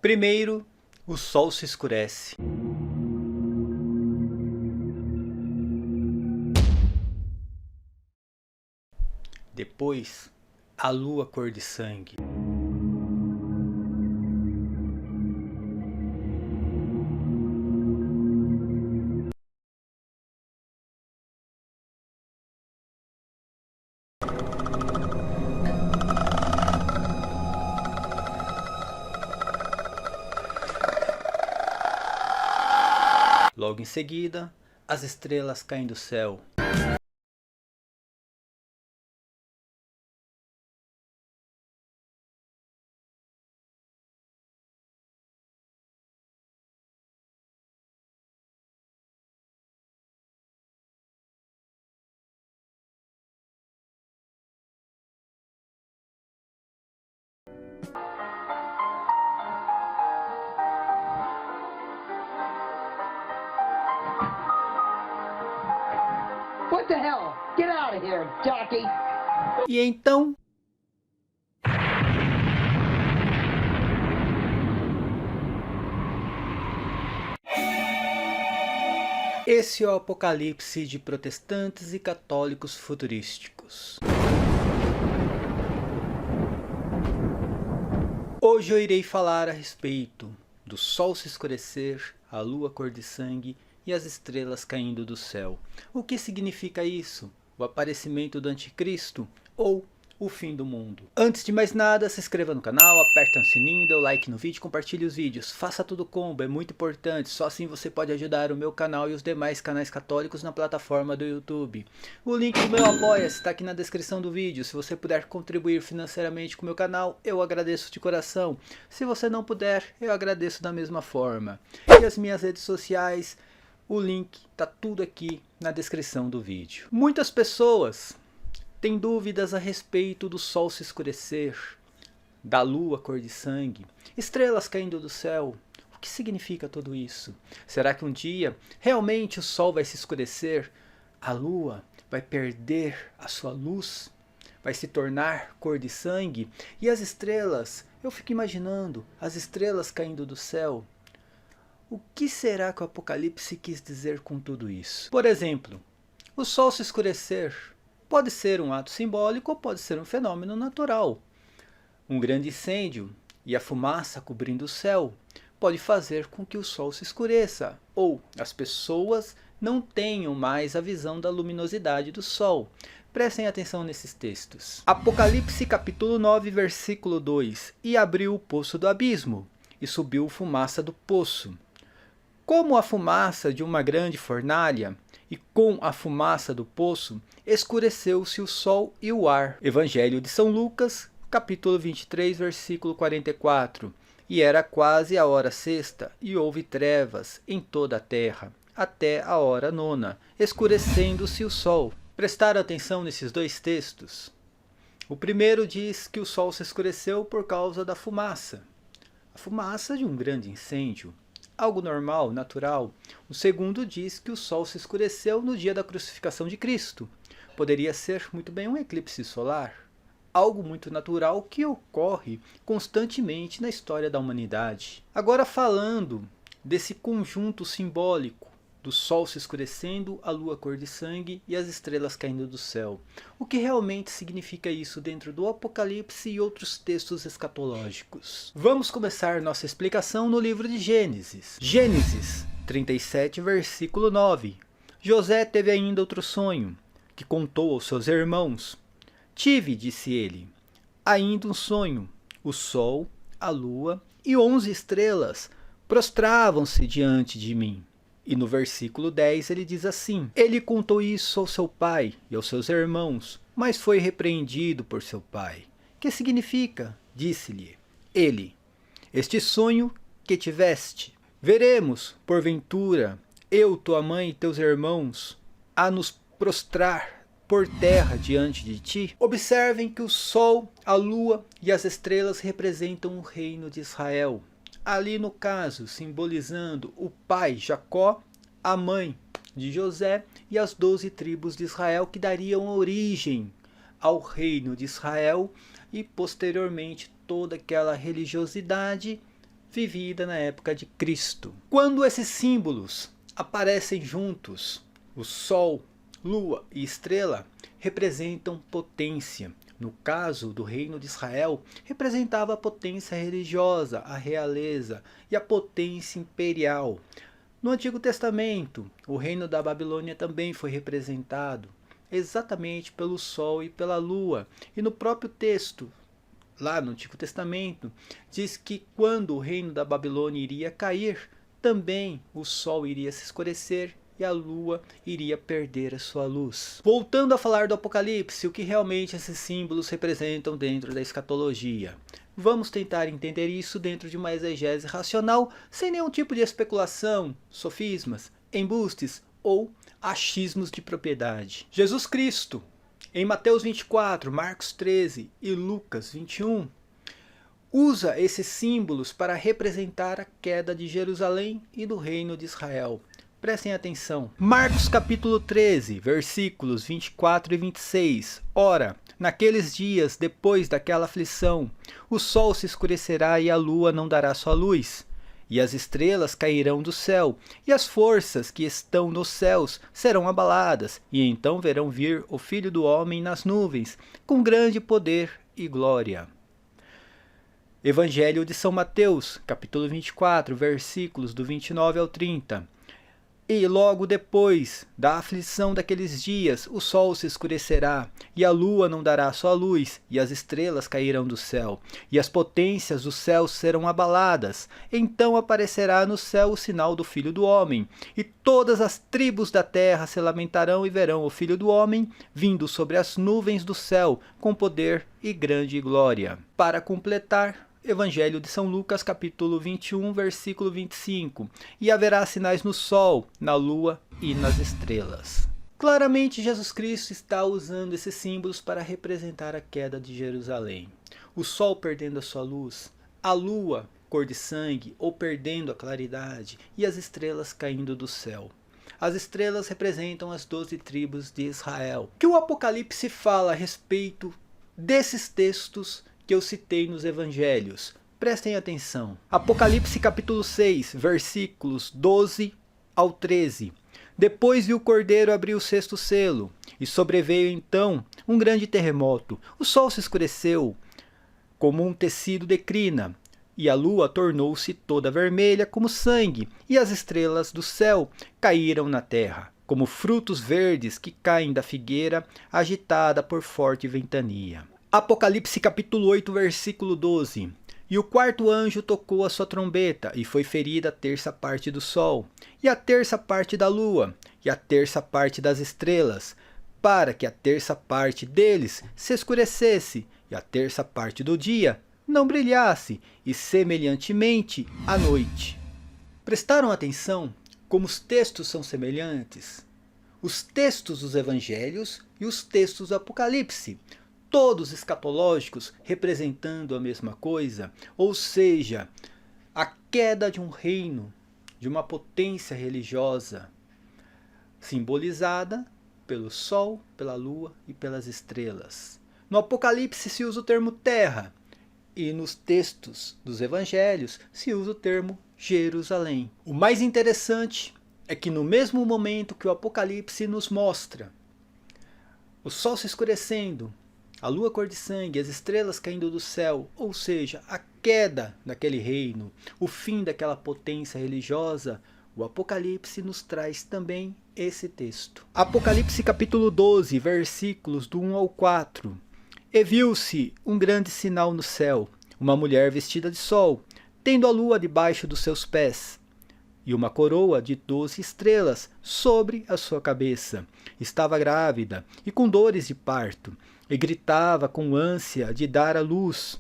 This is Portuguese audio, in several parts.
Primeiro, o sol se escurece. Depois, a lua cor de sangue. Logo em seguida, as estrelas caem do céu. What the hell? Get out of here, jockey! E então, esse é o apocalipse de protestantes e católicos futurísticos. Hoje eu irei falar a respeito do sol se escurecer, a lua cor de sangue e as estrelas caindo do céu. O que significa isso? O aparecimento do anticristo ou o fim do mundo? Antes de mais nada, se inscreva no canal, aperte o sininho, dê o like no vídeo, compartilhe os vídeos. Faça tudo combo, é muito importante, só assim você pode ajudar o meu canal e os demais canais católicos na plataforma do YouTube. O link do meu Apoia-se está aqui na descrição do vídeo. Se você puder contribuir financeiramente com o meu canal, eu agradeço de coração. Se você não puder, eu agradeço da mesma forma. E as minhas redes sociais, o link está tudo aqui na descrição do vídeo. Muitas pessoas têm dúvidas a respeito do sol se escurecer, da lua cor de sangue, estrelas caindo do céu. O que significa tudo isso? Será que um dia realmente o sol vai se escurecer? A lua vai perder a sua luz? Vai se tornar cor de sangue? E as estrelas? Eu fico imaginando as estrelas caindo do céu. O que será que o Apocalipse quis dizer com tudo isso? Por exemplo, o sol se escurecer pode ser um ato simbólico ou pode ser um fenômeno natural. Um grande incêndio e a fumaça cobrindo o céu pode fazer com que o sol se escureça, ou as pessoas não tenham mais a visão da luminosidade do sol. Prestem atenção nesses textos. Apocalipse capítulo 9, versículo 2. E abriu o poço do abismo, e subiu fumaça do poço, como a fumaça de uma grande fornalha, e com a fumaça do poço escureceu-se o sol e o ar. Evangelho de São Lucas, capítulo 23, versículo 44. E era quase a hora sexta, e houve trevas em toda a terra, até a hora nona, escurecendo-se o sol. Prestaram atenção nesses dois textos? O primeiro diz que o sol se escureceu por causa da fumaça. A fumaça de um grande incêndio. Algo normal, natural. O segundo diz que o sol se escureceu no dia da crucificação de Cristo. Poderia ser muito bem um eclipse solar. Algo muito natural que ocorre constantemente na história da humanidade. Agora falando desse conjunto simbólico do sol se escurecendo, a lua cor de sangue e as estrelas caindo do céu. O que realmente significa isso dentro do Apocalipse e outros textos escatológicos? Vamos começar nossa explicação no livro de Gênesis. Gênesis 37, versículo 9. José teve ainda outro sonho, que contou aos seus irmãos. Tive, disse ele, ainda um sonho. O sol, a lua e 11 estrelas prostravam-se diante de mim. E no versículo 10 ele diz assim: ele contou isso ao seu pai e aos seus irmãos, mas foi repreendido por seu pai. Que significa? Disse-lhe ele: este sonho que tiveste, veremos, porventura, eu, tua mãe e teus irmãos, a nos prostrar por terra diante de ti? Observem que o sol, a lua e as estrelas representam o reino de Israel. Ali no caso, simbolizando o pai Jacó, a mãe de José e as 12 tribos de Israel que dariam origem ao reino de Israel e posteriormente toda aquela religiosidade vivida na época de Cristo. Quando esses símbolos aparecem juntos, o Sol, Lua e Estrela representam potência. No caso do reino de Israel, representava a potência religiosa, a realeza e a potência imperial. No Antigo Testamento, o reino da Babilônia também foi representado exatamente pelo Sol e pela Lua. E no próprio texto, lá no Antigo Testamento, diz que quando o reino da Babilônia iria cair, também o Sol iria se escurecer e a Lua iria perder a sua luz. Voltando a falar do Apocalipse, o que realmente esses símbolos representam dentro da escatologia. Vamos tentar entender isso dentro de uma exegese racional, sem nenhum tipo de especulação, sofismas, embustes ou achismos de propriedade. Jesus Cristo, em Mateus 24, Marcos 13 e Lucas 21, usa esses símbolos para representar a queda de Jerusalém e do reino de Israel. Prestem atenção. Marcos capítulo 13, versículos 24 e 26. Ora, naqueles dias, depois daquela aflição, o sol se escurecerá e a lua não dará sua luz. E as estrelas cairão do céu, e as forças que estão nos céus serão abaladas, e então verão vir o Filho do Homem nas nuvens, com grande poder e glória. Evangelho de São Mateus, capítulo 24, versículos do 29 ao 30. E logo depois da aflição daqueles dias, o sol se escurecerá, e a lua não dará sua luz, e as estrelas cairão do céu, e as potências do céu serão abaladas. Então aparecerá no céu o sinal do Filho do Homem, e todas as tribos da terra se lamentarão e verão o Filho do Homem vindo sobre as nuvens do céu, com poder e grande glória. Para completar, Evangelho de São Lucas, capítulo 21, versículo 25. E haverá sinais no sol, na lua e nas estrelas. Claramente, Jesus Cristo está usando esses símbolos para representar a queda de Jerusalém. O sol perdendo a sua luz, a lua, cor de sangue, ou perdendo a claridade, e as estrelas caindo do céu. As estrelas representam as 12 tribos de Israel. Que o Apocalipse fala a respeito desses textos que eu citei nos evangelhos. Prestem atenção. Apocalipse capítulo 6, versículos 12 ao 13. Depois viu o Cordeiro abrir o sexto selo, e sobreveio então um grande terremoto. O sol se escureceu, como um tecido de crina, e a lua tornou-se toda vermelha como sangue, e as estrelas do céu caíram na terra, como frutos verdes que caem da figueira agitada por forte ventania. Apocalipse capítulo 8, versículo 12. E o quarto anjo tocou a sua trombeta, e foi ferida a terça parte do sol, e a terça parte da lua, e a terça parte das estrelas, para que a terça parte deles se escurecesse, e a terça parte do dia não brilhasse, e semelhantemente a noite. Prestaram atenção como os textos são semelhantes? Os textos dos evangelhos e os textos do Apocalipse, todos escatológicos, representando a mesma coisa, ou seja, a queda de um reino, de uma potência religiosa, simbolizada pelo sol, pela lua e pelas estrelas. No Apocalipse se usa o termo terra, e nos textos dos evangelhos se usa o termo Jerusalém. O mais interessante é que no mesmo momento que o Apocalipse nos mostra o sol se escurecendo, a lua cor de sangue, as estrelas caindo do céu, ou seja, a queda daquele reino, o fim daquela potência religiosa, o Apocalipse nos traz também esse texto. Apocalipse capítulo 12, versículos do 1 ao 4. E viu-se um grande sinal no céu, uma mulher vestida de sol, tendo a lua debaixo dos seus pés, e uma coroa de 12 estrelas sobre a sua cabeça. Estava grávida e com dores de parto, e gritava com ânsia de dar à luz.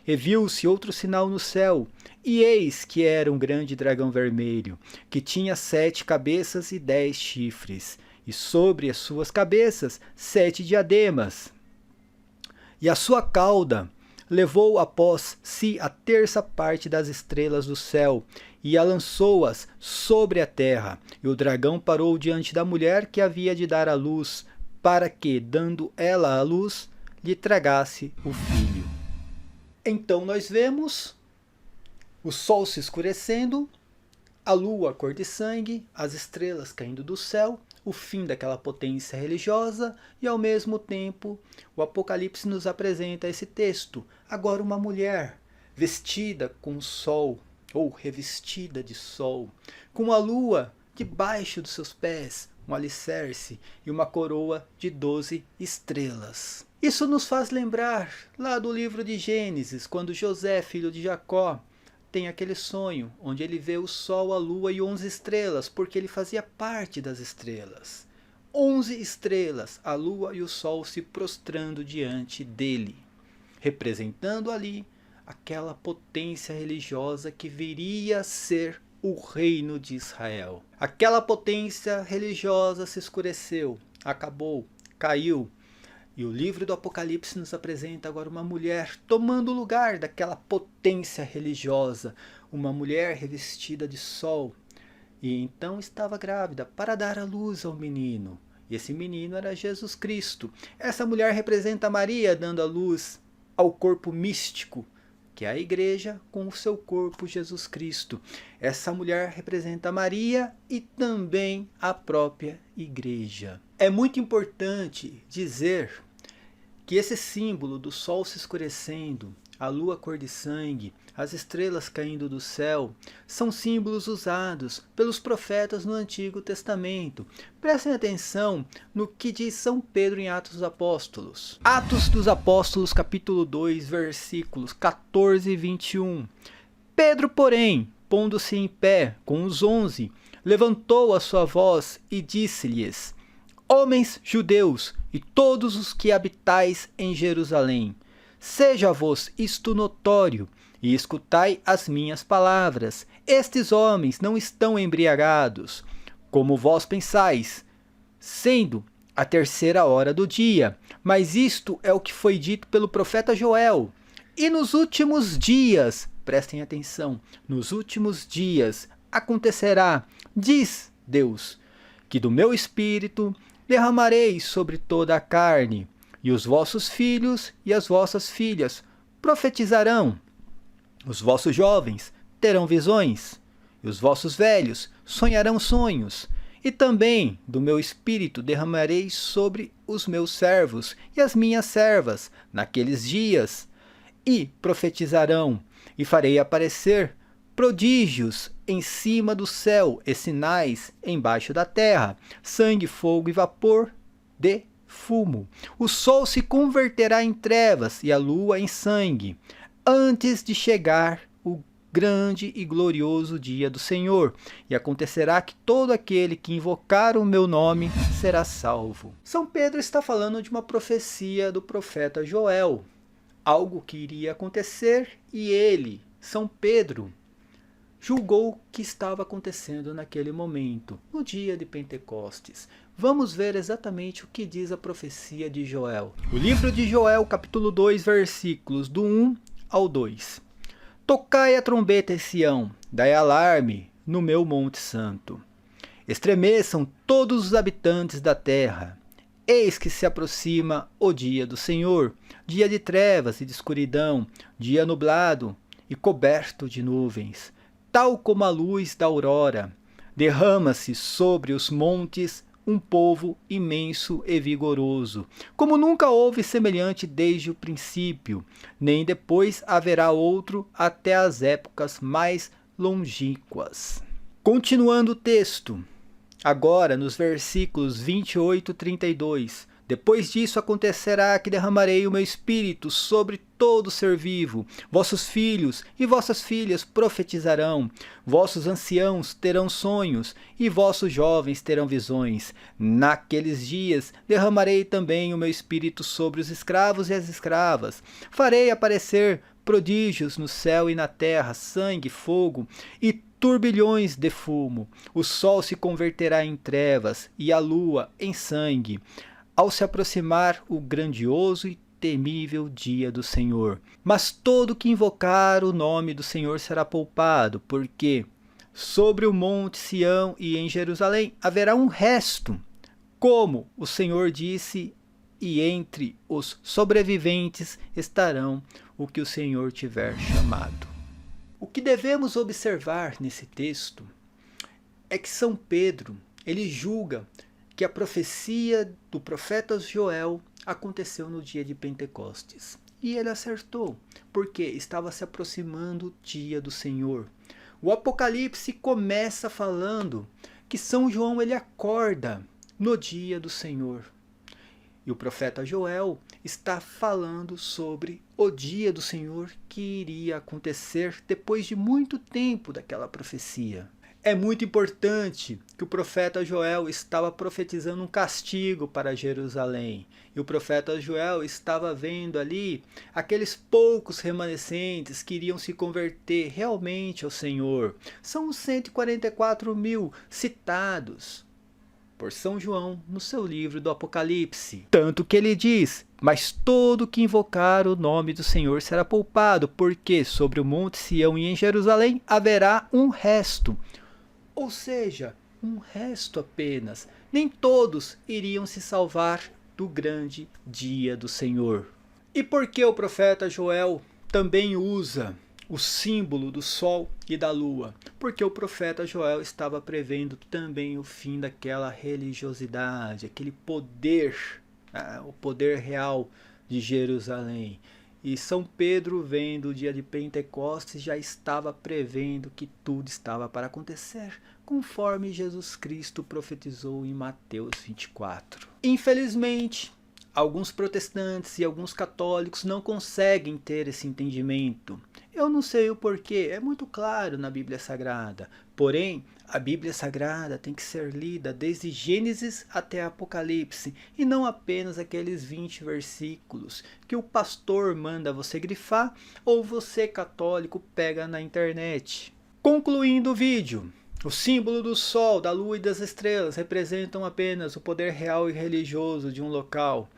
E viu-se outro sinal no céu, e eis que era um grande dragão vermelho, que tinha 7 cabeças e 10 chifres, e sobre as suas cabeças 7 diademas. E a sua cauda levou após si a terça parte das estrelas do céu, e a lançou-as sobre a terra. E o dragão parou diante da mulher que havia de dar à luz, para que, dando ela à luz, lhe tragasse o filho. Então nós vemos O sol se escurecendo, a lua cor de sangue, as estrelas caindo do céu, o fim daquela potência religiosa e ao mesmo tempo o Apocalipse nos apresenta esse texto. Agora uma mulher vestida com sol ou revestida de sol, com a lua debaixo dos seus pés, um alicerce e uma coroa de 12 estrelas. Isso nos faz lembrar lá do livro de Gênesis, quando José, filho de Jacó, tem aquele sonho onde ele vê o sol, a lua e 11 estrelas, porque ele fazia parte das estrelas. 11 estrelas, a lua e o sol se prostrando diante dele, representando ali aquela potência religiosa que viria a ser o reino de Israel. Aquela potência religiosa se escureceu, acabou, caiu. E o livro do Apocalipse nos apresenta agora uma mulher tomando o lugar daquela potência religiosa, uma mulher revestida de sol. E então estava grávida para dar à luz ao menino. E esse menino era Jesus Cristo. Essa mulher representa Maria dando à luz ao corpo místico, que é a igreja com o seu corpo Jesus Cristo. Essa mulher representa Maria e também a própria igreja. É muito importante dizer que esse símbolo do sol se escurecendo, a lua cor de sangue, as estrelas caindo do céu, são símbolos usados pelos profetas no Antigo Testamento. Prestem atenção no que diz São Pedro em Atos dos Apóstolos. Atos dos Apóstolos, capítulo 2, versículos 14 e 21. Pedro, porém, pondo-se em pé com os 11, levantou a sua voz e disse-lhes: Homens judeus e todos os que habitais em Jerusalém, seja-vos isto notório, e escutai as minhas palavras. Estes homens não estão embriagados, como vós pensais, sendo a 3ª hora do dia. Mas isto é o que foi dito pelo profeta Joel. E nos últimos dias, prestem atenção, nos últimos dias acontecerá, diz Deus, que do meu espírito derramarei sobre toda a carne, e os vossos filhos e as vossas filhas profetizarão. Os vossos jovens terão visões, e os vossos velhos sonharão sonhos. E também do meu espírito derramarei sobre os meus servos e as minhas servas naqueles dias, e profetizarão, e farei aparecer prodígios em cima do céu e sinais embaixo da terra, sangue, fogo e vapor de fumo. O sol se converterá em trevas e a lua em sangue, antes de chegar o grande e glorioso dia do Senhor. E acontecerá que todo aquele que invocar o meu nome será salvo. São Pedro está falando de uma profecia do profeta Joel, algo que iria acontecer, e ele, São Pedro, julgou que estava acontecendo naquele momento, no dia de Pentecostes. Vamos ver exatamente o que diz a profecia de Joel. O livro de Joel, capítulo 2, versículos do 1 ao 2. Tocai a trombeta em Sião, dai alarme no meu monte santo. Estremeçam todos os habitantes da terra. Eis que se aproxima o dia do Senhor, dia de trevas e de escuridão, dia nublado e coberto de nuvens. Tal como a luz da aurora, derrama-se sobre os montes um povo imenso e vigoroso, como nunca houve semelhante desde o princípio, nem depois haverá outro até as épocas mais longínquas. Continuando o texto, agora nos versículos 28 e 32, depois disso acontecerá que derramarei o meu espírito sobre todo ser vivo. Vossos filhos e vossas filhas profetizarão. Vossos anciãos terão sonhos e vossos jovens terão visões. Naqueles dias derramarei também o meu espírito sobre os escravos e as escravas. Farei aparecer prodígios no céu e na terra, sangue, fogo e turbilhões de fumo. O sol se converterá em trevas e a lua em sangue, ao se aproximar o grandioso e temível dia do Senhor. Mas todo que invocar o nome do Senhor será poupado, porque sobre o monte Sião e em Jerusalém haverá um resto, como o Senhor disse, e entre os sobreviventes estarão o que o Senhor tiver chamado. O que devemos observar nesse texto é que São Pedro, ele julga que a profecia do profeta Joel aconteceu no dia de Pentecostes. E ele acertou, porque estava se aproximando o dia do Senhor. O Apocalipse começa falando que São João ele acorda no dia do Senhor. E o profeta Joel está falando sobre o dia do Senhor que iria acontecer depois de muito tempo daquela profecia. É muito importante que o profeta Joel estava profetizando um castigo para Jerusalém. E o profeta Joel estava vendo ali aqueles poucos remanescentes que iriam se converter realmente ao Senhor. São os 144 mil citados por São João no seu livro do Apocalipse. Tanto que ele diz: mas todo que invocar o nome do Senhor será poupado, porque sobre o monte Sião e em Jerusalém haverá um resto. Ou seja, um resto apenas. Nem todos iriam se salvar do grande dia do Senhor. E por que o profeta Joel também usa o símbolo do sol e da lua? Porque o profeta Joel estava prevendo também o fim daquela religiosidade, aquele poder, o poder real de Jerusalém. E São Pedro, vendo o dia de Pentecostes, já estava prevendo que tudo estava para acontecer, conforme Jesus Cristo profetizou em Mateus 24. Infelizmente, alguns protestantes e alguns católicos não conseguem ter esse entendimento. Eu não sei o porquê, é muito claro na Bíblia Sagrada. Porém, a Bíblia Sagrada tem que ser lida desde Gênesis até Apocalipse, e não apenas aqueles 20 versículos que o pastor manda você grifar ou você, católico, pega na internet. Concluindo o vídeo, o símbolo do sol, da lua e das estrelas representam apenas o poder real e religioso de um local.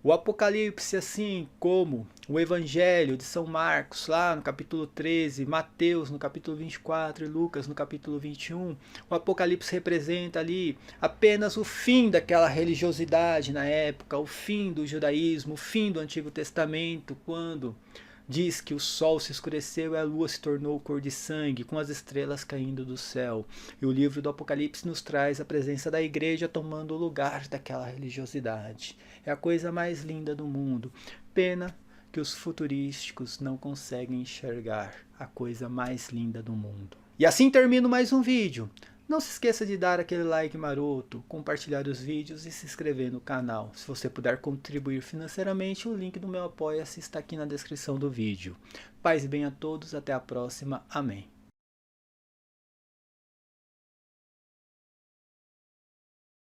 O Apocalipse, assim como o Evangelho de São Marcos, lá no capítulo 13, Mateus no capítulo 24 e Lucas no capítulo 21, o Apocalipse representa ali apenas o fim daquela religiosidade na época, o fim do judaísmo, o fim do Antigo Testamento, quando diz que o sol se escureceu e a lua se tornou cor de sangue, com as estrelas caindo do céu. E o livro do Apocalipse nos traz a presença da igreja tomando o lugar daquela religiosidade. É a coisa mais linda do mundo. Pena que os futurísticos não conseguem enxergar a coisa mais linda do mundo. E assim termino mais um vídeo. Não se esqueça de dar aquele like maroto, compartilhar os vídeos e se inscrever no canal. Se você puder contribuir financeiramente, o link do meu Apoia-se está aqui na descrição do vídeo. Paz e bem a todos, até a próxima. Amém.